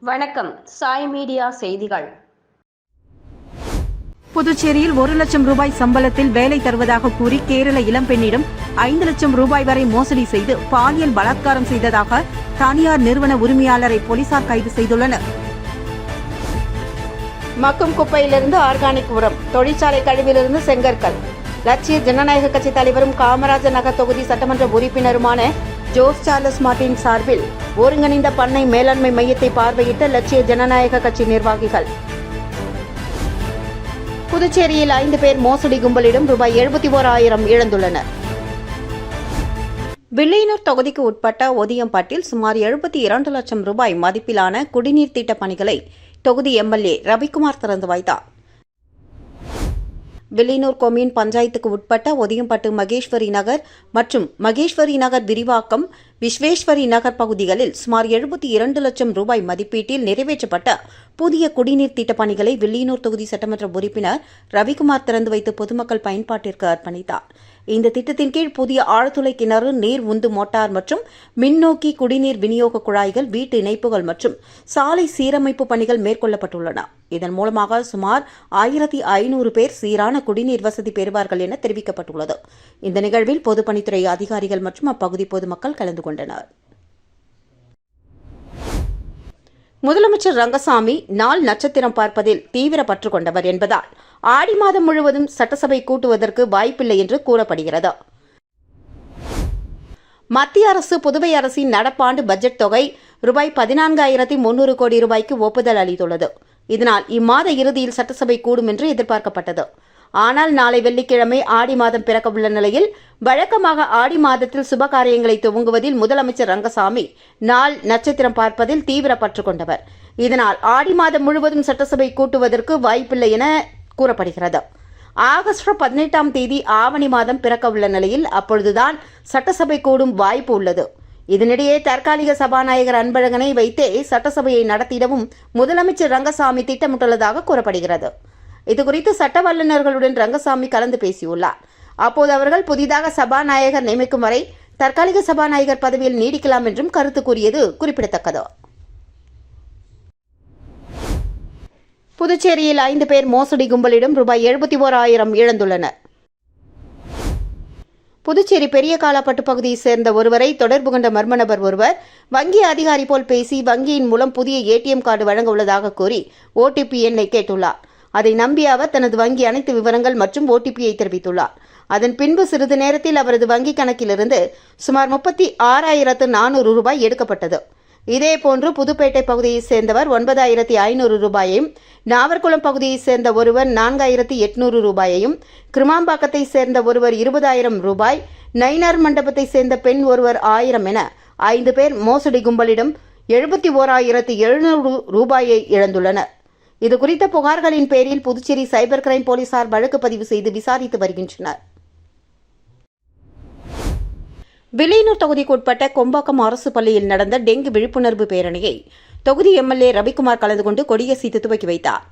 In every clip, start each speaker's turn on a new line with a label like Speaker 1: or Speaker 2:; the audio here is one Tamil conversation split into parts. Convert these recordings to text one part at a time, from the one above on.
Speaker 1: வணக்கம். சாய் மீடியா செய்திகள்.
Speaker 2: புதுச்சேரியில் 1 லட்சம் ரூபாய் சம்பளத்தில் வேலை தருவதாக கூறி கேரள இளம்பெண்ணிடம் 5 லட்சம் ரூபாய் வரை மோசடி செய்து பாலியல் பலாத்காரம் செய்ததாக தனியார் நிறுவன உரிமையாளரை போலீசார் கைது செய்துள்ளனர்.
Speaker 3: மக்கும் குப்பையிலிருந்து ஆர்கானிக் உரம், தொழிற்சாலை கழிவிலிருந்து செங்கற்கள். லட்சிய ஜனநாயக கட்சி தலைவரும் காமராஜர் நகர் தொகுதி சட்டமன்ற உறுப்பினருமான ஜோஸ் சார்லஸ் மார்டின் சார்பில் ஒருங்கிணைந்த பண்ணை மேலாண்மை மையத்தை பார்வையிட்ட லட்சிய ஜனநாயக கட்சி நிர்வாகிகள். புதுச்சேரியில் 5 பேர் மோசடி கும்பலிடம் ரூபாய் 71,000 இழந்துள்ளனர். வில்லியனூர் தொகுதிக்கு உட்பட்ட ஒதியம்பட்டில் சுமார் 72 லட்சம் ரூபாய் மதிப்பிலான குடிநீர் திட்ட பணிகளை தொகுதி எம்எல்ஏ ரவிக்குமார் திறந்து வைத்தார். வில்லியனூர் கொம்யூன் பஞ்சாயத்துக்கு உட்பட்ட ஒதியம்பட்டு மகேஸ்வரி நகர் மற்றும் மகேஸ்வரி நகர் விரிவாக்கம், விஸ்வேஸ்வரி நகர் பகுதிகளில் சுமார் 72 லட்சம் ரூபாய் மதிப்பீட்டில் நிறைவேற்றப்பட்ட புதிய குடிநீர் திட்டப் பணிகளை வில்லியனூர் தொகுதி சட்டமன்ற உறுப்பினர் ரவிக்குமார் திறந்து வைத்து பொதுமக்கள் பயன்பாட்டிற்கு அர்ப்பணித்தார். இந்த திட்டத்தின் கீழ் புதிய ஆழ்துளை கிணறு, நீர் உந்து மோட்டார் மற்றும் மின்னோக்கி குடிநீர் விநியோக குழாய்கள், வீட்டு இணைப்புகள் மற்றும் சாலை சீரமைப்பு பணிகள் மேற்கொள்ளப்பட்டுள்ளன. இதன் மூலமாக சுமார் 1500 பேர் சீரான குடிநீர் வசதி பெறுவார்கள் என தெரிவிக்கப்பட்டுள்ளது. இந்த நிகழ்வில் பொதுப்பணித்துறை அதிகாரிகள் மற்றும் அப்பகுதி பொதுமக்கள் கலந்து கொண்டனர். முதலமைச்சர் ரங்கசாமி நாள் நட்சத்திரம் பார்ப்பதில் தீவிர பற்று கொண்டவர் என்பதால் ஆடி மாதம் முழுவதும் சட்டசபை கூட்டுவதற்கு வாய்ப்பில்லை என்று கூறப்படுகிறது. மத்திய அரசு புதுவை அரசின் நடப்பாண்டு பட்ஜெட் தொகை ரூபாய் 14,300 கோடி ரூபாய்க்கு ஒப்புதல் அளித்துள்ளது. இதனால் இம்மாத இறுதியில் சட்டசபை கூடும் என்று எதிர்பார்க்கப்பட்டது. ஆனால் நாளை வெள்ளிக்கிழமை ஆடி மாதம் பிறக்கவுள்ள நிலையில் வழக்கமாக ஆடி மாதத்தில் சுபகாரியங்களை துவங்குவதில் முதலமைச்சர் ரங்கசாமி நாள் நட்சத்திரம் பார்ப்பதில் தீவிர பற்று கொண்டவர். இதனால் ஆடி மாதம் முழுவதும் சட்டசபை கூட்டுவதற்கு வாய்ப்பில்லை என கூறப்படுகிறது. ஆகஸ்ட் 18ஆம் தேதி ஆவணி மாதம் பிறக்கவுள்ள நிலையில் அப்பொழுதுதான் சட்டசபை கூடும் வாய்ப்பு உள்ளது. இதனிடையே தற்காலிக சபாநாயகர் அன்பழகனை வைத்தே சட்டசபையை நடத்திடவும் முதலமைச்சர் ரங்கசாமி திட்டமிட்டுள்ளதாக கூறப்படுகிறது. இதுகுறித்து சட்ட வல்லுநர்களுடன் ரங்கசாமி கலந்து பேசியுள்ளார். அப்போது அவர்கள் புதிதாக சபாநாயகர் நியமிக்கும் வரை தற்காலிக சபாநாயகர் பதவியில் நீடிக்கலாம் என்றும் கருத்து கூறியது குறிப்பிடத்தக்கது. புதுச்சேரியில் 5 பேர் மோசடி கும்பலிடம் ரூபாய் 71,000 இழந்துள்ளனர். புதுச்சேரி பெரிய காலாப்பட்டு பகுதியைச் சேர்ந்த ஒருவரை தொடர்பு கொண்ட மர்ம நபர் ஒருவர் வங்கி அதிகாரி போல் பேசி வங்கியின் மூலம் புதிய ஏடிஎம் கார்டு வழங்க உள்ளதாக கூறி ஓடிபி எண்ணை கேட்டுள்ளார். அதை நம்பிய அவர் தனது வங்கி அனைத்து விவரங்கள் மற்றும் ஓடிபியை தெரிவித்துள்ளார். அதன் பின்பு சிறிது நேரத்தில் அவரது வங்கி கணக்கிலிருந்து சுமார் 36,400 ரூபாய் எடுக்கப்பட்டது. இதேபோன்று புதுப்பேட்டை பகுதியைச் சேர்ந்தவர் 9,500 ரூபாயையும், நாவர்குளம் பகுதியைச் சேர்ந்த ஒருவர் 4,800 ரூபாயையும், கிருமாம்பாக்கத்தைச் சேர்ந்த ஒருவர் 20,000 ரூபாய், நயினார் மண்டபத்தைச் சேர்ந்த பெண் ஒருவர் 1000 என 5 பேர் மோசடி கும்பலிடம் 71,700 ரூபாயை இழந்துள்ளனர். இதுகுறித்த புகார்களின் பேரில் புதுச்சேரி சைபர் கிரைம் போலீசார் வழக்கு பதிவு செய்து விசாரித்து வருகின்றனர். வில்லியனூர் தொகுதிக்கு உட்பட்ட கொம்பாக்கம் அரசு பள்ளியில் நடந்த டெங்கு விழிப்புணர்வு பேரணியை தொகுதி எம்எல்ஏ ரவிக்குமார் கலந்து கொண்டு கொடியசைத்து துவக்கி வைத்தார்.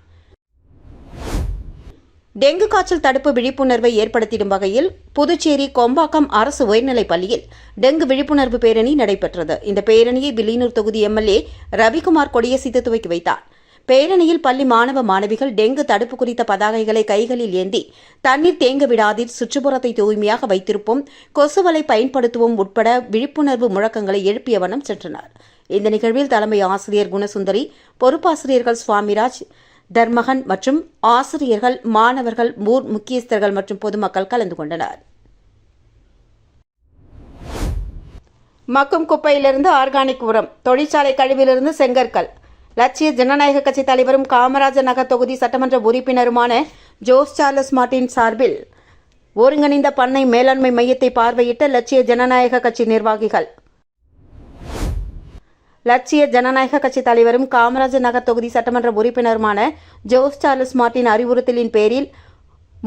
Speaker 3: டெங்கு காய்ச்சல் தடுப்பு விழிப்புணர்வை ஏற்படுத்திடும் வகையில் புதுச்சேரி கொம்பாக்கம் அரசு உயர்நிலைப் பள்ளியில் டெங்கு விழிப்புணர்வு பேரணி நடைபெற்றது. இந்த பேரணியை வில்லியனூர் தொகுதி எம்எல்ஏ ரவிக்குமார் கொடியசைத்து துவக்கி வைத்தார். பேரணியில் பள்ளி மாணவ மாணவிகள் டெங்கு தடுப்பு குறித்த பதாகைகளை கைகளில் ஏந்தி தண்ணீர் தேங்க விடாதீர், சுற்றுப்புறத்தை தூய்மையாக வைத்திருப்போம், கொசுவலை பயன்படுத்துவோம் உட்பட விழிப்புணர்வு முழக்கங்களை எழுப்பிய வண்ணம் சென்றனர். இந்த நிகழ்வில் தலைமை ஆசிரியர் குணசுந்தரி, பொறுப்பாசிரியர்கள் சுவாமிராஜ், தர்மகன் மற்றும் ஆசிரியர்கள், மாணவர்கள், ஊர் முக்கியஸ்தர்கள் மற்றும் பொதுமக்கள் கலந்து கொண்டனர். மக்கும் குப்பையிலிருந்து ஆர்கானிக் உரம், தொழிற்சாலை கழிவிலிருந்து செங்கற்கள். லட்சிய ஜனநாயக கட்சி தலைவரும் காமராஜர் நகர் தொகுதி சட்டமன்ற உறுப்பினருமான ஜோஸ் சார்லஸ் மார்டின் சார்பில் ஒருங்கிணைந்த பண்ணை மேலாண்மை மையத்தை பார்வையிட்ட லட்சிய ஜனநாயக கட்சி நிர்வாகிகள். லட்சிய ஜனநாயக கட்சி தலைவரும் காமராஜர் நகர் தொகுதி சட்டமன்ற உறுப்பினருமான ஜோஸ் சார்லஸ் மார்டின் அறிவுறுத்தலின் பேரில்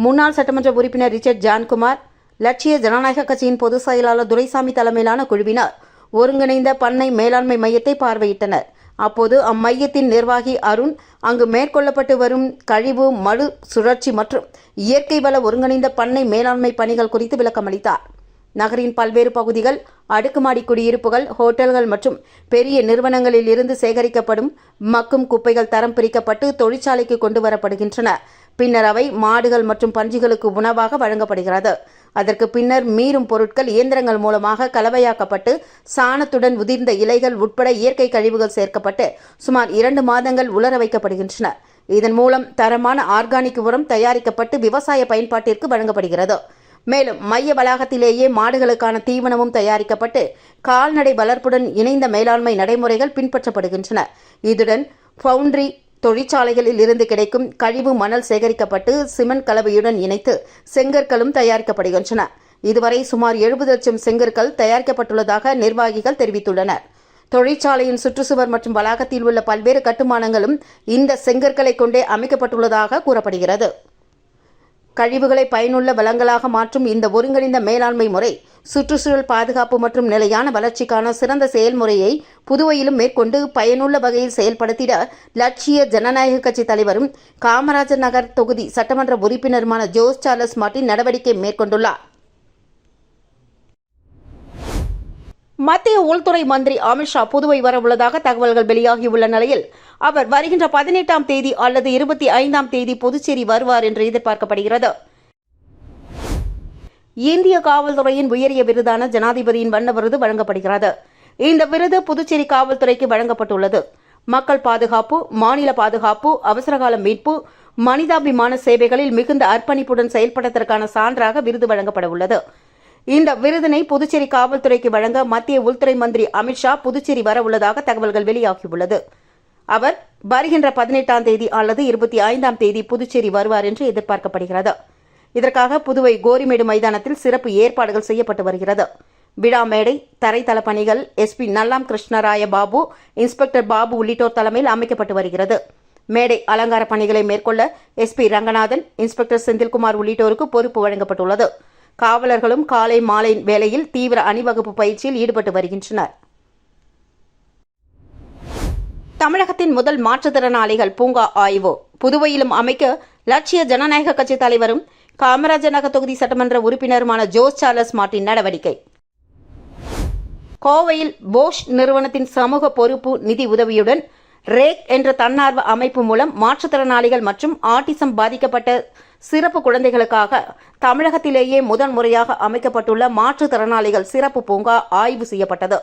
Speaker 3: முன்னாள் சட்டமன்ற உறுப்பினர் ரிச்சர்ட் ஜான்குமார், லட்சிய ஜனநாயக கட்சியின் பொதுச் செயலாளர் துரைசாமி தலைமையிலான குழுவினர் ஒருங்கிணைந்த பண்ணை மேலாண்மை மையத்தை பார்வையிட்டனர். அப்போது அம்மையத்தின் நிர்வாகி அருண் அங்கு மேற்கொள்ளப்பட்டு வரும் கழிவு, மறு சுழற்சி மற்றும் இயற்கை வள ஒருங்கிணைந்த பண்ணை மேலாண்மை பணிகள் குறித்து விளக்கமளித்தார். நகரின் பல்வேறு பகுதிகள், அடுக்குமாடி குடியிருப்புகள், ஹோட்டல்கள் மற்றும் பெரிய நிறுவனங்களில் இருந்து சேகரிக்கப்படும் மக்கும் குப்பைகள் தரம் பிரிக்கப்பட்டு தொழிற்சாலைக்கு கொண்டு வரப்படுகின்றன. பின்னர் அவை மாடுகள் மற்றும் பன்றிகளுக்கு உணவாக வழங்கப்படுகிறது. அதற்கு பின்னர் மீறும் பொருட்கள் இயந்திரங்கள் மூலமாக கலவையாக்கப்பட்டு சாணத்துடன் உதிர்ந்த இலைகள் உட்பட இயற்கை கழிவுகள் சேர்க்கப்பட்டு சுமார் 2 மாதங்கள் உலர வைக்கப்படுகின்றன. இதன் மூலம் தரமான ஆர்கானிக் உரம் தயாரிக்கப்பட்டு விவசாய பயன்பாட்டிற்கு வழங்கப்படுகிறது. மேலும் மைய வளாகத்திலேயே மாடுகளுக்கான தீவனமும் தயாரிக்கப்பட்டு கால்நடை வளர்ப்புடன் இணைந்த மேலாண்மை நடைமுறைகள் பின்பற்றப்படுகின்றன. இதுடன் பவுண்டரி தொழிற்சாலைகளில் இருந்து கிடைக்கும் கழிவு மணல் சேகரிக்கப்பட்டு சிமெண்ட் கலவையுடன் இணைத்து செங்கற்களும் தயாரிக்கப்படுகின்றன. இதுவரை சுமார் 70 லட்சம் செங்கற்கள் தயாரிக்கப்பட்டுள்ளதாக நிர்வாகிகள் தெரிவித்துள்ளனர். தொழிற்சாலையின் சுற்றுச்சுவர் மற்றும் வளாகத்தில் உள்ள பல்வேறு கட்டுமானங்களும் இந்த செங்கற்களை கொண்டே அமைக்கப்பட்டுள்ளதாக கூறப்படுகிறது. கழிவுகளை பயனுள்ள வளங்களாக மாற்றும் இந்த ஒருங்கிணைந்த மேலாண்மை முறை சுற்றுச்சூழல் பாதுகாப்பு மற்றும் நிலையான வளர்ச்சிக்கான சிறந்த செயல்முறையை புதுவையிலும் மேற்கொண்டு பயனுள்ள வகையில் செயல்படுத்திட லட்சிய ஜனநாயக கட்சி தலைவரும் காமராஜர் நகர் தொகுதி சட்டமன்ற உறுப்பினருமான ஜோஸ் சார்லஸ் மார்ட்டின் நடவடிக்கை மேற்கொண்டுள்ளார். மத்திய உள்துறை மந்திரி அமித்ஷா புதுவை வரவுள்ளதாக தகவல்கள் வெளியாகியுள்ள நிலையில் அவர் வருகின்ற 18ஆம் தேதி அல்லது 25ஆம் தேதி புதுச்சேரி வருவார் என்று எதிர்பார்க்கப்படுகிறது. இந்திய காவல்துறையின் உயரிய விருதான ஜனாதிபதியின் வண்ண விருது வழங்கப்படுகிறது. இந்த விருது புதுச்சேரி காவல்துறைக்கு வழங்கப்பட்டுள்ளது. மக்கள் பாதுகாப்பு, மாநில பாதுகாப்பு, அவசரகால மீட்பு, மனிதாபிமான சேவைகளில் மிகுந்த அர்ப்பணிப்புடன் செயல்படுவதற்கான சான்றாக விருது வழங்கப்பட உள்ளது. இந்த விருதினை புதுச்சேரி காவல்துறைக்கு வழங்க மத்திய உள்துறை மந்திரி அமித்ஷா புதுச்சேரி வரவுள்ளதாக தகவல்கள் வெளியாகியுள்ளது. அவர் வருகின்ற 18ஆம் தேதி அல்லது 25ஆம் தேதி புதுச்சேரி வருவார் என்று எதிர்பார்க்கப்படுகிறது. இதற்காக புதுவை கோரிமேடு மைதானத்தில் சிறப்பு ஏற்பாடுகள் செய்யப்பட்டு வருகிறது. விழா மேடை, தரைத்தள பணிகள் SP நல்லாம் கிருஷ்ணராய பாபு, இன்ஸ்பெக்டர் பாபு உள்ளிட்டோர் தலைமையில் அமைக்கப்பட்டு வருகிறது. மேடை அலங்கார பணிகளை மேற்கொள்ள SP ரங்கநாதன், இன்ஸ்பெக்டர் செந்தில்குமார் உள்ளிட்டோருக்கு பொறுப்பு வழங்கப்பட்டுள்ளது. காவலர்களும் காலை மாலை வேளையில் தீவிர அணிவகுப்பு பயிற்சியில் ஈடுபட்டு வருகின்றனர். தமிழகத்தின் முதல் மாற்றுத்திறனாளிகள் பூங்கா ஆய்வு புதுவையிலும் அமைக்க லட்சிய ஜனநாயக கட்சி தலைவரும் காமராஜர் நகர் தொகுதி சட்டமன்ற உறுப்பினருமான ஜோஸ் சார்லஸ் மார்ட்டின் நடவடிக்கை. கோவையில் போஷ் நிறுவனத்தின் சமூக பொறுப்பு நிதி உதவியுடன் ரேக் என்ற தன்னார்வ அமைப்பு மூலம் மாற்றுத்திறனாளிகள் மற்றும் ஆட்டிசம் பாதிக்கப்பட்ட சிறப்பு குழந்தைகளுக்காக தமிழகத்திலேயே முதன்முறையாக அமைக்கப்பட்டுள்ள மாற்றுத்திறனாளிகள் சிறப்பு பூங்கா ஆய்வு செய்யப்பட்டது.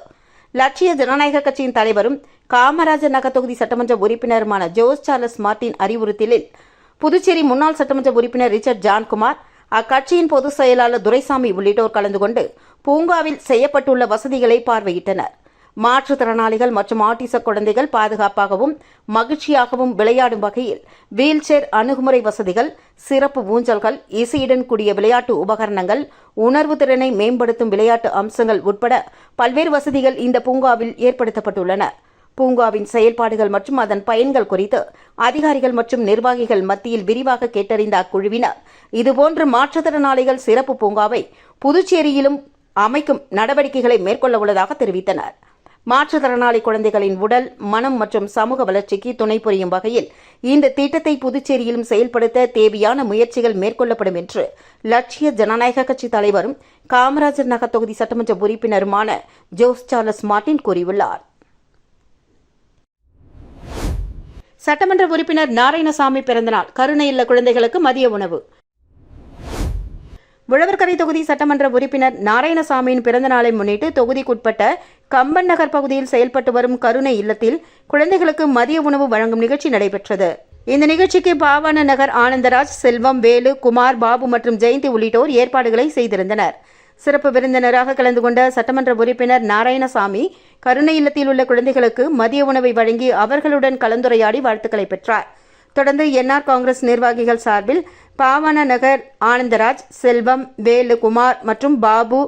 Speaker 3: லட்சிய ஜனநாயக கட்சியின் தலைவரும் காமராஜர் நகர் தொகுதி சட்டமன்ற உறுப்பினருமான ஜோஸ் சார்லஸ் மார்ட்டின் அறிவுறுத்தலில் புதுச்சேரி முன்னாள் சட்டமன்ற உறுப்பினர் ரிச்சர்ட் ஜான்குமார், அக்கட்சியின் பொதுச் செயலாளர் துரைசாமி உள்ளிட்டோர் கலந்து கொண்டு பூங்காவில் செய்யப்பட்டுள்ள வசதிகளை பார்வையிட்டனர். மாற்றுத்திறனாளிகள் மற்றும் ஆட்டிச குழந்தைகள் பாதுகாப்பாகவும் மகிழ்ச்சியாகவும் விளையாடும் வகையில் வீல்சேர் அணுகுமுறை வசதிகள், சிறப்பு ஊஞ்சல்கள், இசையுடன் கூடிய விளையாட்டு உபகரணங்கள், உணர்வு திறனை மேம்படுத்தும் விளையாட்டு அம்சங்கள் உட்பட பல்வேறு வசதிகள் இந்த பூங்காவில் ஏற்படுத்தப்பட்டுள்ளன. பூங்காவின் செயல்பாடுகள் மற்றும் அதன் பயன்கள் குறித்து அதிகாரிகள் மற்றும் நிர்வாகிகள் மத்தியில் விரிவாக கேட்டறிந்த அக்குழுவினர் இதுபோன்ற மாற்றுத்திறனாளிகள் சிறப்பு பூங்காவை புதுச்சேரியிலும் அமைக்கும் நடவடிக்கைகளை மேற்கொள்ள உள்ளதாக தெரிவித்தனர். மாற்றுத்திறனாளி குழந்தைகளின் உடல், மனம் மற்றும் சமூக வளர்ச்சிக்கு துணை புரியும் வகையில் இந்த திட்டத்தை புதுச்சேரியிலும் செயல்படுத்த தேவையான முயற்சிகள் மேற்கொள்ளப்படும் என்று லட்சிய ஜனநாயக கட்சி தலைவரும் காமராஜர் நகர் தொகுதி சட்டமன்ற உறுப்பினருமான ஜோஸ் சார்லஸ் மார்ட்டின் கூறியுள்ளார். சட்டமன்ற உறுப்பினர் நாராயணசாமி பிறந்தநாள், கருணை இல்ல குழந்தைகளுக்கு மதிய உணவு. உழவர்கரை தொகுதி சட்டமன்ற உறுப்பினர் நாராயணசாமியின் பிறந்த நாளை முன்னிட்டு தொகுதிக்குட்பட்ட கம்பன் நகர் பகுதியில் செயல்பட்டு வரும் கருணை இல்லத்தில் குழந்தைகளுக்கு மதிய உணவு வழங்கும் நிகழ்ச்சி நடைபெற்றது. இந்த நிகழ்ச்சிக்கு பாவான நகர் ஆனந்தராஜ், செல்வம், வேலு, குமார், பாபு மற்றும் ஜெயந்தி உள்ளிட்டோர் ஏற்பாடுகளை செய்திருந்தனர். சிறப்பு விருந்தினராக கலந்து கொண்ட சட்டமன்ற உறுப்பினர் நாராயணசாமி கருணை இல்லத்தில் உள்ள குழந்தைகளுக்கு மதிய உணவை வழங்கி அவர்களுடன் கலந்துரையாடி வாழ்த்துக்களை பெற்றார். தொடர்ந்து NR காங்கிரஸ் நிர்வாகிகள் சார்பில் பாவான நகர் ஆனந்தராஜ், செல்வம், வேலு, குமார் மற்றும் பாபு,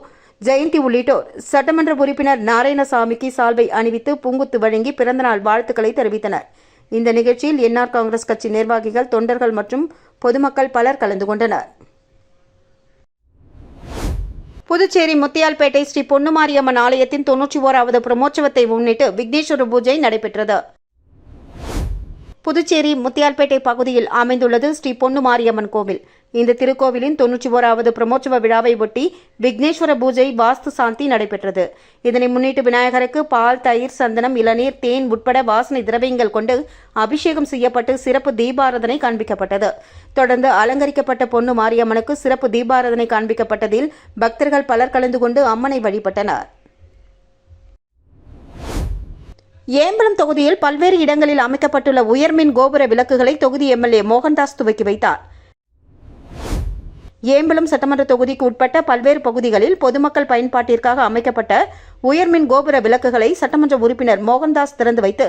Speaker 3: ஜெயந்தி உள்ளிட்டோர் சட்டமன்ற உறுப்பினர் நாராயணசாமிக்கு சால்வை அணிவித்து பூங்குத்து வழங்கி பிறந்தநாள் வாழ்த்துக்களை தெரிவித்தனர். இந்த நிகழ்ச்சியில் NR காங்கிரஸ் கட்சி நிர்வாகிகள், தொண்டர்கள் மற்றும் பொதுமக்கள் பலர் கலந்து கொண்டனர். புதுச்சேரி முத்தியால்பேட்டை ஸ்ரீ பொன்னுமாரியம்மன் ஆலயத்தின் 91வது பிரமோற்சவத்தை முன்னிட்டு விக்னேஸ்வர பூஜை நடைபெற்றது. புதுச்சேரி முத்தியால்பேட்டை பகுதியில் அமைந்துள்ளது ஸ்ரீ பொன்னுமாரியம்மன் கோவில். இந்த திருக்கோவிலின் 91வது பிரமோற்சவ விழாவை ஒட்டி விக்னேஸ்வர பூஜை வாஸ்து சாந்தி நடைபெற்றது. இதனை முன்னிட்டு விநாயகருக்கு பால், தயிர், சந்தனம், இளநீர், தேன் உட்பட வாசனை திரவியங்கள் கொண்டு அபிஷேகம் செய்யப்பட்டு சிறப்பு தீபாராதனை காண்பிக்கப்பட்டது. தொடர்ந்து அலங்கரிக்கப்பட்ட பொன்னு மாரியம்மனுக்கு சிறப்பு தீபாராதனை காண்பிக்கப்பட்டதில் பக்தர்கள் பலர் கலந்து கொண்டு அம்மனை வழிபட்டனர். ஏம்பலம் தொகுதியில் பல்வேறு இடங்களில் அமைக்கப்பட்டுள்ள உயர்மின் கோபுர விளக்குகளை தொகுதி எம்எல்ஏ மோகன்தாஸ் துவக்கி வைத்தார். ஏம்பலம் சட்டமன்ற தொகுதிக்கு உட்பட்ட பல்வேறு பகுதிகளில் பொதுமக்கள் பயன்பாட்டிற்காக அமைக்கப்பட்ட உயர்மின் கோபுர விளக்குகளை சட்டமன்ற உறுப்பினர் மோகன்தாஸ் திறந்து வைத்து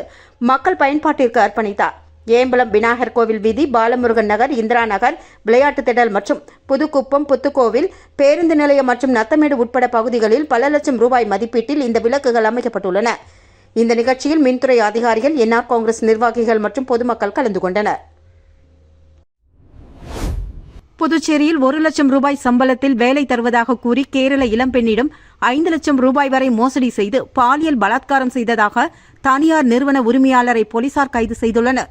Speaker 3: மக்கள் பயன்பாட்டிற்கு அர்ப்பணித்தார். ஏம்பலம் விநாயகர் கோவில் வீதி, பாலமுருகன் நகர், இந்திரா நகர், விளையாட்டு திடல் மற்றும் புதுக்குப்பம், புத்துக்கோவில், பேருந்து நிலையம் மற்றும் நத்தமேடு உட்பட பகுதிகளில் பல லட்சம் ரூபாய் மதிப்பீட்டில் இந்த விளக்குகள் அமைக்கப்பட்டுள்ளன. இந்த நிகழ்ச்சியில் மின்துறை அதிகாரிகள், என்ஆர் காங்கிரஸ் நிர்வாகிகள் மற்றும் பொதுமக்கள் கலந்து கொண்டனர்.
Speaker 2: புதுச்சேரியில் 1 லட்சம் ரூபாய் சம்பளத்தில் வேலை தருவதாக கூறி கேரள இளம்பெண்ணிடம் 5 லட்சம் ரூபாய் வரை மோசடி செய்து பாலியல் பலாத்காரம் செய்ததாக தனியார் நிறுவன உரிமையாளரை போலீசார் கைது செய்துள்ளனர்.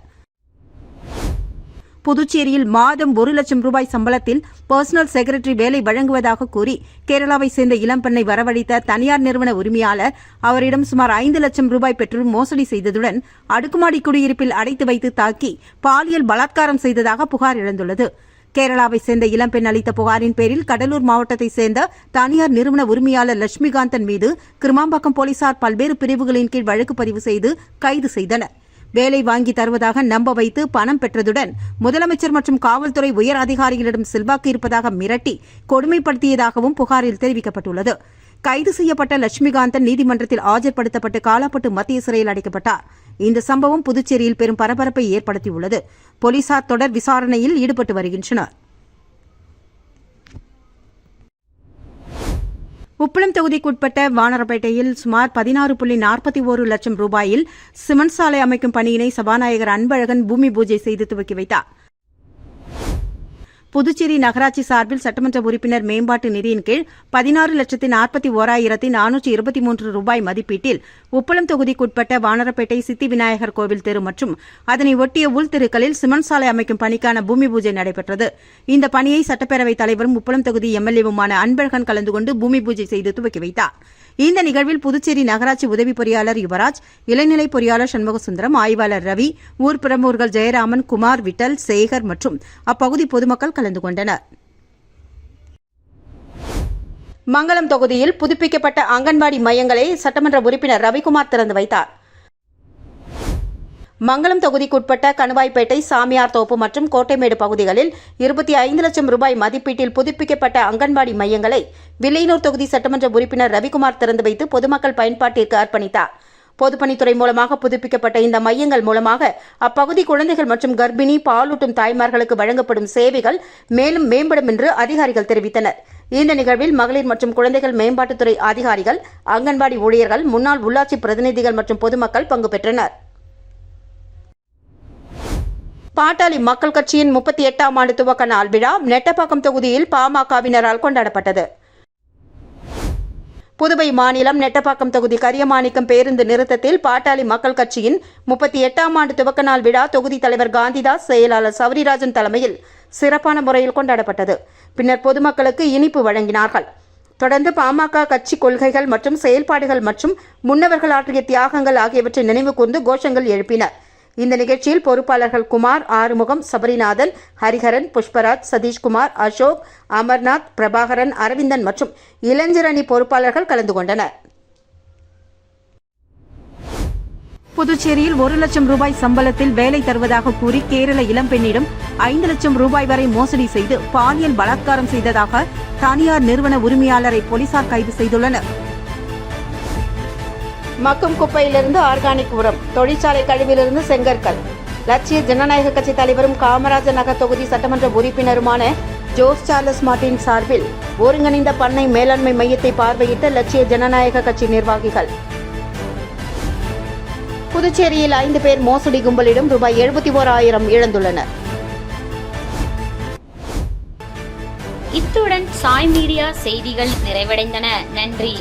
Speaker 2: புதுச்சேரியில் மாதம் 1 லட்சம் ரூபாய் சம்பளத்தில் பர்சனல் செக்ரட்டரி வேலை வழங்குவதாக கூறி கேரளாவை சேர்ந்த இளம்பெண்ணை வரவழைத்த தனியார் நிறுவன உரிமையாளர் அவரிடம் சுமார் 5 லட்சம் ரூபாய் பெற்று மோசடி செய்ததுடன் அடுக்குமாடி குடியிருப்பில் அடைத்து வைத்து தாக்கி பாலியல் பலாத்காரம் செய்ததாக புகார் எழுந்துள்ளது. கேரளாவை சேர்ந்த இளம்பெண் அளித்த புகாரின் பேரில் கடலூர் மாவட்டத்தைச் சேர்ந்த தனியார் நிறுவன உரிமையாளர் லட்சுமிகாந்தன் மீது கிருமாம்பாக்கம் போலீசார் பல்வேறு பிரிவுகளின் கீழ் வழக்கு பதிவு செய்து கைது செய்தனர். வேலை வாங்கி தருவதாக நம்ப வைத்து பணம் பெற்றதுடன் முதலமைச்சர் மற்றும் காவல்துறை உயர் அதிகாரிகளிடம் செல்வாக்கு இருப்பதாக மிரட்டி கொடுமைப்படுத்தியதாகவும் புகாரில் தெரிவிக்கப்பட்டுள்ளது. கைது செய்யப்பட்ட லட்சுமிகாந்தன் நீதிமன்றத்தில் ஆஜர்படுத்தப்பட்டு காலாப்பட்டு மத்திய சிறையில் அடைக்கப்பட்டார். இந்த சம்பவம் புதுச்சேரியில் பெரும் பரபரப்பை ஏற்படுத்தியுள்ளது. போலீசார் தொடர் விசாரணையில் ஈடுபட்டு வருகின்றனர். உப்பளம் தொகுதிக்குட்பட்ட வானரப்பேட்டையில் சுமார் 16.41 லட்சம் ரூபாயில் சிமெண்ட் சாலை அமைக்கும் பணியினை சபாநாயகர் அன்பழகன் பூமி பூஜை செய்து துவக்கி வைத்தார். புதுச்சேரி நகராட்சி சார்பில் சட்டமன்ற உறுப்பினர் மேம்பாட்டு நிதியின் கீழ் 16,41,423 ரூபாய் மதிப்பீட்டில் உப்பளம் தொகுதிக்குட்பட்ட வானரப்பேட்டை சித்தி விநாயகர் கோவில் தெரு மற்றும் அதனை ஒட்டிய உள்தெருக்களில் சிமெண்ட் சாலை அமைக்கும் பணிக்கான பூமி பூஜை நடைபெற்றது. இந்த பணியை சட்டப்பேரவைத் தலைவரும் உப்பளம் தொகுதி எம்எல்ஏவுமான அன்பழகன் கலந்து கொண்டு பூமி பூஜை செய்து துவக்கி வைத்தார். இந்த நிகழ்வில் புதுச்சேரி நகராட்சி உதவி பொறியாளர் யுவராஜ், இளநிலை பொறியாளர் சண்முகசுந்தரம், ஆய்வாளர் ரவி, ஊர் பிரமுகர்கள் ஜெயராமன், குமார், விட்டல், சேகர் மற்றும் அப்பகுதி பொதுமக்கள் கலந்து கொண்டனர். மங்கலம் தொகுதியில் புதுப்பிக்கப்பட்ட அங்கன்வாடி மையங்களை சட்டமன்ற உறுப்பினர் ரவிக்குமார் திறந்து வைத்தார். மங்கலம் தொகுதிக்குட்பட்ட கணுவாய்பேட்டை, சாமியார் தோப்பு மற்றும் கோட்டைமேடு பகுதிகளில் 25 லட்சம் ரூபாய் மதிப்பீட்டில் புதுப்பிக்கப்பட்ட அங்கன்வாடி மையங்களை வில்லியனூர் தொகுதி சட்டமன்ற உறுப்பினர் ரவிக்குமார் திறந்து வைத்து பொதுமக்கள் பயன்பாட்டிற்கு அர்ப்பணித்தார். பொதுப்பணித்துறை மூலமாக புதுப்பிக்கப்பட்ட இந்த மையங்கள் மூலமாக அப்பகுதி குழந்தைகள் மற்றும் கர்ப்பிணி, பாலூட்டும் தாய்மார்களுக்கு வழங்கப்படும் சேவைகள் மேலும் மேம்படும் என்று அதிகாரிகள் தெரிவித்தனர். இந்த நிகழ்வில் மகளிர் மற்றும் குழந்தைகள் மேம்பாட்டுத்துறை அதிகாரிகள், அங்கன்வாடி ஊழியர்கள், முன்னாள் உள்ளாட்சி பிரதிநிதிகள் மற்றும் பொதுமக்கள் பங்கு பெற்றனர். பாட்டாளி மக்கள் கட்சியின் 38ஆம் ஆண்டு துவக்க நாள் விழா நெட்டப்பாக்கம் தொகுதியில் பாமகவினரால் கொண்டாடப்பட்டது. புதுவை மாநிலம் நெட்டப்பாக்கம் தொகுதி கரியமாணிக்கம் பேருந்து நிறுத்தத்தில் பாட்டாளி மக்கள் கட்சியின் 38ஆம் ஆண்டு துவக்க நாள் விழா தொகுதி தலைவர் காந்திதாஸ், செயலாளர் சௌரிராஜன் தலைமையில் சிறப்பான முறையில் கொண்டாடப்பட்டது. பின்னர் பொதுமக்களுக்கு இனிப்பு வழங்கினார்கள். தொடர்ந்து பாமக கட்சி கொள்கைகள் மற்றும் செயல்பாடுகள் மற்றும் முன்னவர்கள் ஆற்றிய தியாகங்கள் ஆகியவற்றை நினைவு கூர்ந்து கோஷங்கள் எழுப்பினர். இந்த நிகழ்ச்சியில் பொறுப்பாளர்கள் குமார், ஆறுமுகம், சபரிநாதன், ஹரிஹரன், புஷ்பராஜ், சதீஷ்குமார், அசோக், அமர்நாத், பிரபாகரன், அரவிந்தன் மற்றும் இளைஞர் அணி பொறுப்பாளர்கள் கலந்து கொண்டனர். புதுச்சேரியில் 1 லட்சம் ரூபாய் சம்பளத்தில் வேலை தருவதாக கூறி கேரள இளம்பெண்ணிடம் 5 லட்சம் ரூபாய் வரை மோசடி செய்து பாலியல் பலாத்காரம் செய்ததாக தனியார் நிறுவன உரிமையாளரை போலீசார் கைது செய்துள்ளனர்.
Speaker 3: மக்கும் குப்பையிலிருந்து ஆர்கானிக் உரம், தொழிற்சாலை கழிவிலிருந்து செங்கற்கள். லட்சிய ஜனநாயக கட்சி தலைவரும் காமராஜர் நகர் தொகுதி சட்டமன்ற உறுப்பினருமான ஜோஸ் சார்லஸ் மார்டின் சார்பில் ஒருங்கிணைந்த பண்ணை மேலாண்மை மையத்தை பார்வையிட்ட லட்சிய ஜனநாயக கட்சி நிர்வாகிகள். புதுச்சேரியில் 5 பேர் மோசடி கும்பலிடம் ரூபாய் 71,000 இழந்துள்ளனர்.
Speaker 4: இத்துடன் சாய் மீடியா செய்திகள் நிறைவடைந்தன. நன்றி.